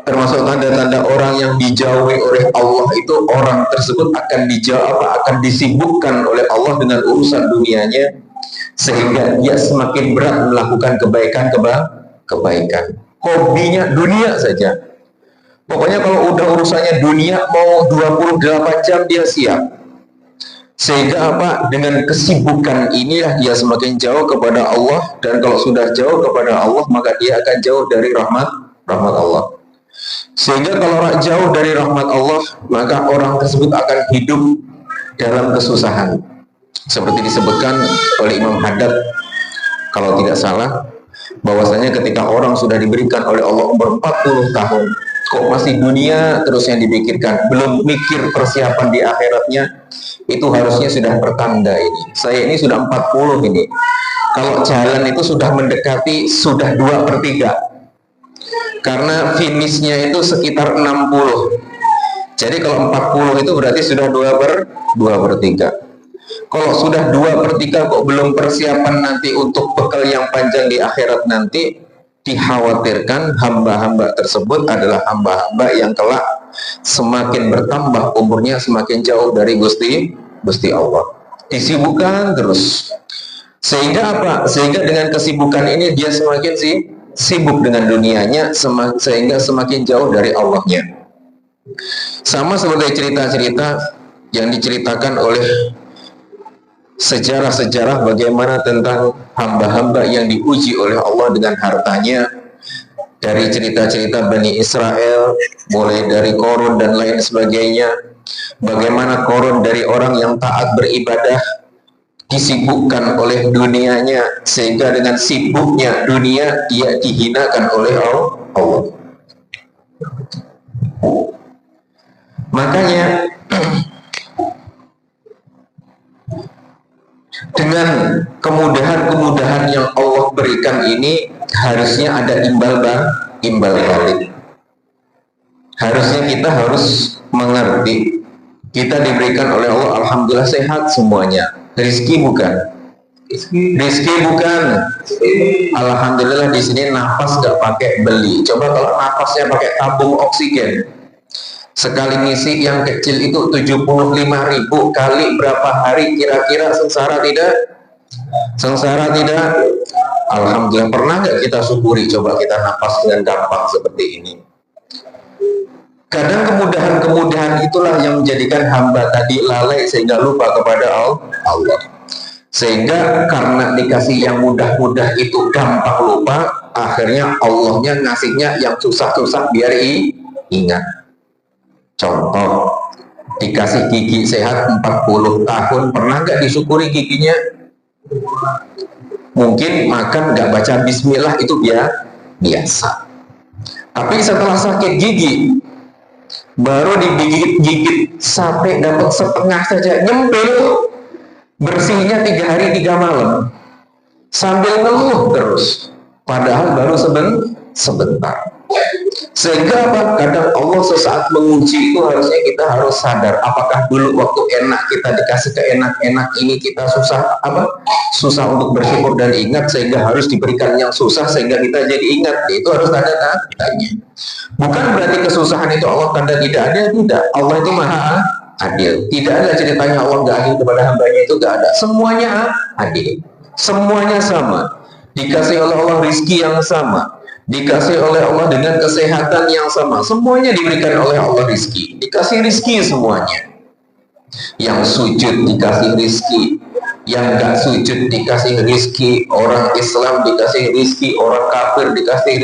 termasuk tanda-tanda orang yang dijauhi oleh Allah itu orang tersebut akan disibukkan oleh Allah dengan urusan dunianya, sehingga dia semakin berat melakukan kebaikan. Hobinya dunia saja. Pokoknya kalau udah urusannya dunia mau 28 jam dia siap. Sehingga apa? Dengan kesibukan inilah dia semakin jauh kepada Allah, dan kalau sudah jauh kepada Allah maka dia akan jauh dari rahmat Allah. Sehingga kalau jauh dari rahmat Allah, maka orang tersebut akan hidup dalam kesusahan. Seperti disebutkan oleh Imam Haddad kalau tidak salah, bahwasanya ketika orang sudah diberikan oleh Allah umur 40 tahun, kok masih dunia terus yang dipikirkan, belum mikir persiapan di akhiratnya, itu harusnya sudah pertanda ini. Saya ini sudah 40 ini. Kalau jalan itu sudah mendekati, sudah 2/3. Karena finishnya itu sekitar 60. Jadi kalau 40 itu berarti sudah 2/3. Kalau sudah 2/3 kok belum persiapan nanti untuk bekal yang panjang di akhirat nanti, dikhawatirkan hamba-hamba tersebut adalah hamba-hamba yang kelak semakin bertambah umurnya semakin jauh dari Gusti Allah. Disibukkan terus. Sehingga apa? Sehingga dengan kesibukan ini dia semakin sibuk dengan dunianya, sehingga semakin jauh dari Allahnya. Sama seperti cerita-cerita yang diceritakan oleh sejarah-sejarah bagaimana tentang hamba-hamba yang diuji oleh Allah dengan hartanya, dari cerita-cerita Bani Israel, mulai dari Korun dan lain sebagainya. Bagaimana Korun dari orang yang taat beribadah disibukkan oleh dunianya, sehingga dengan sibuknya dunia dia dihinakan oleh Allah. Makanya dengan kemudahan-kemudahan yang Allah berikan ini harusnya ada imbal balik. Harusnya kita harus mengerti, kita diberikan oleh Allah alhamdulillah sehat semuanya. Rizki bukan. Alhamdulillah di sini nafas gak pakai beli. Coba kalau nafasnya pakai tabung oksigen, sekali ngisi yang kecil itu 75.000 kali berapa hari, kira-kira sengsara tidak? Alhamdulillah. Pernah nggak kita syukuri? Coba kita nafas dengan gampang seperti ini. Kadang kemudahan-kemudahan itulah yang menjadikan hamba tadi lalai sehingga lupa kepada Allah. Sehingga karena dikasih yang mudah-mudah itu gampang lupa, akhirnya Allahnya ngasihnya yang susah-susah biar ingat. Contoh, dikasih gigi sehat 40 tahun, pernah nggak disyukuri giginya? Mungkin makan nggak baca bismillah itu biasa. Tapi setelah sakit gigi, baru digigit-gigit sampai dapat setengah saja, nyempil, bersihnya 3 hari 3 malam, sambil ngeluh terus, padahal baru sebentar. Sehingga apa? Kadang Allah sesaat menguji itu harusnya kita harus sadar, apakah dulu waktu enak kita dikasih keenak-enak ini kita susah untuk bersyukur dan ingat, sehingga harus diberikan yang susah sehingga kita jadi ingat. Itu harus ada tandanya. Bukan berarti kesusahan itu Allah tanda tidak ada, tidak. Allah itu maha adil. Tidak ada ceritanya Allah nggak adil kepada hambanya, itu nggak ada. Semuanya adil, semuanya sama. Dikasih oleh Allah rizki yang sama, dikasih oleh Allah dengan kesehatan yang sama, semuanya diberikan oleh Allah rizki, dikasih rizki semuanya. Yang sujud dikasih rizki, yang gak sujud dikasih rizki, orang Islam dikasih rizki, orang kafir dikasih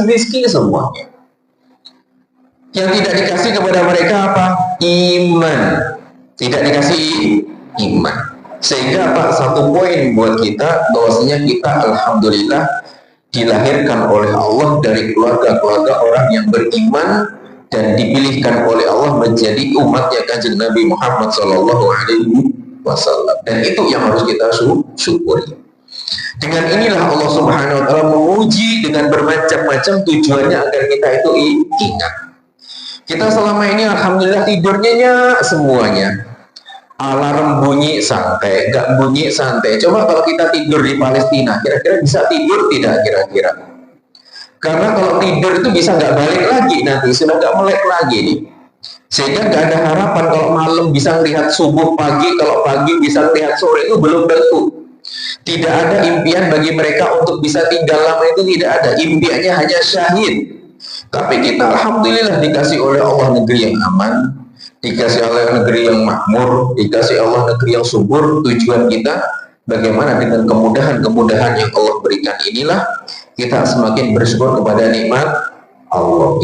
rizki semuanya. Yang tidak dikasih kepada mereka apa? Iman. Tidak dikasih iman. Sehingga apa? Satu poin buat kita, bahwasanya kita alhamdulillah dilahirkan oleh Allah dari keluarga-keluarga orang yang beriman dan dipilihkan oleh Allah menjadi umatnya Kanjeng Nabi Muhammad SAW. Dan itu yang harus kita syukuri. Dengan inilah Allah Subhanahu Wa Taala menguji dengan bermacam-macam tujuannya agar kita itu ingat. Kita selama ini alhamdulillah tidurnya nyenyak semuanya. Alarm bunyi santai, gak bunyi santai. Coba kalau kita tidur di Palestina, kira-kira bisa tidur tidak kira-kira? Karena kalau tidur itu bisa nggak balik lagi, nanti sudah nggak melek lagi nih. Sehingga nggak ada harapan kalau malam bisa lihat subuh, pagi kalau pagi bisa lihat sore, itu belum tentu. Tidak ada impian bagi mereka untuk bisa tinggal lama, itu tidak ada. Impiannya hanya syahid. Tapi kita alhamdulillah dikasih oleh Allah negeri yang aman, dikasih oleh negeri yang makmur, dikasih Allah negeri yang subur. Tujuan kita bagaimana dengan kemudahan-kemudahan yang Allah berikan inilah kita semakin bersyukur kepada nikmat Allah.